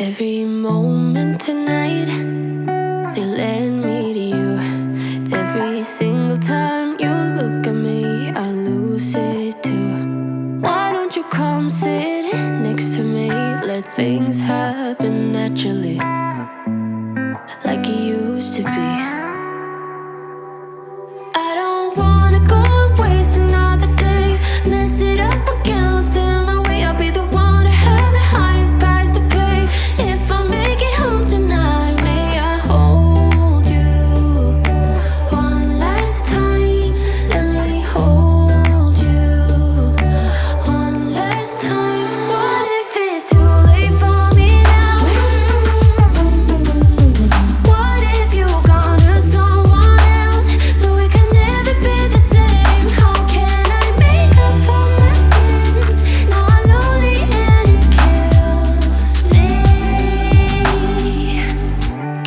Every moment tonight, they led me to you. Every single time you look at me, I lose it too. Why don't you come sit next to me? Let things happen naturally, like it used to be. I don't wanna go and waste another day, mess it up again, lost in my way. I'll be the one to have the highest price to pay. If I make it home tonight, may I hold you one last time? Let me hold you one last time. What if it's too late for me now? What if you're gone to someone else, so we can never be the same? How can I make up for my sins? Now I'm lonely and it kills me.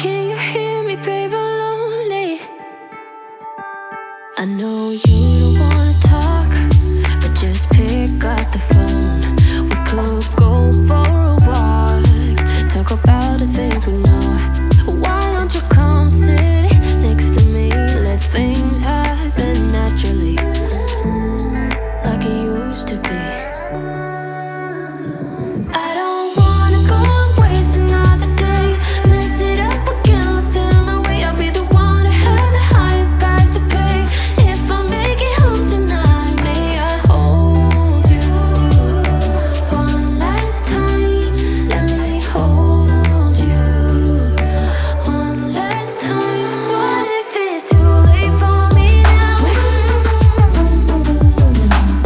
Can you hear me, babe? I'm lonely. I know you don't wanna talk, but just pick up the phone. We could go for a walk, talk about the things we know. Why don't you come sit next to me? Let things happen naturally, like it used to be. I don't wanna go and waste another day, mess it up again, lost in my way. I'll be the one to have the highest price to pay. If I make it home tonight, may I hold you one last time? Let me hold you one last time. What if it's too late for me now?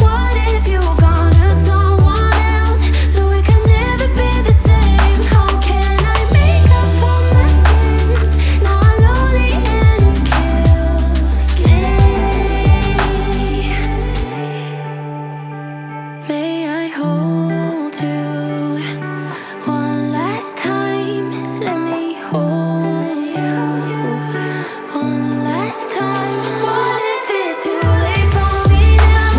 What if you're gone to someone else, so we can never be the same? How can I make up for my sins? Now I'm lonely and it kills me. May I hold you one last time? Let me hold you one last time. What if it's too late for me now?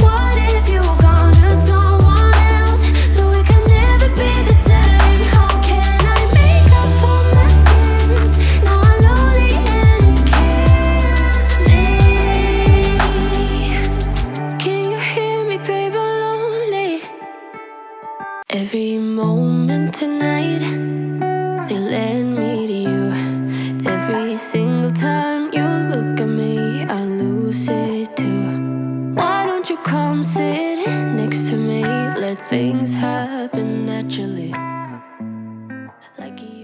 What if you're gone to someone else, so we can never be the same? How can I make up for my sins? Now I'm lonely and it kills me. Can you hear me, babe? I'm lonely. Every moment tonight, they led me to you. Every single time you look at me, I lose it too. Why don't you come sit next to me? Let things happen naturally, like you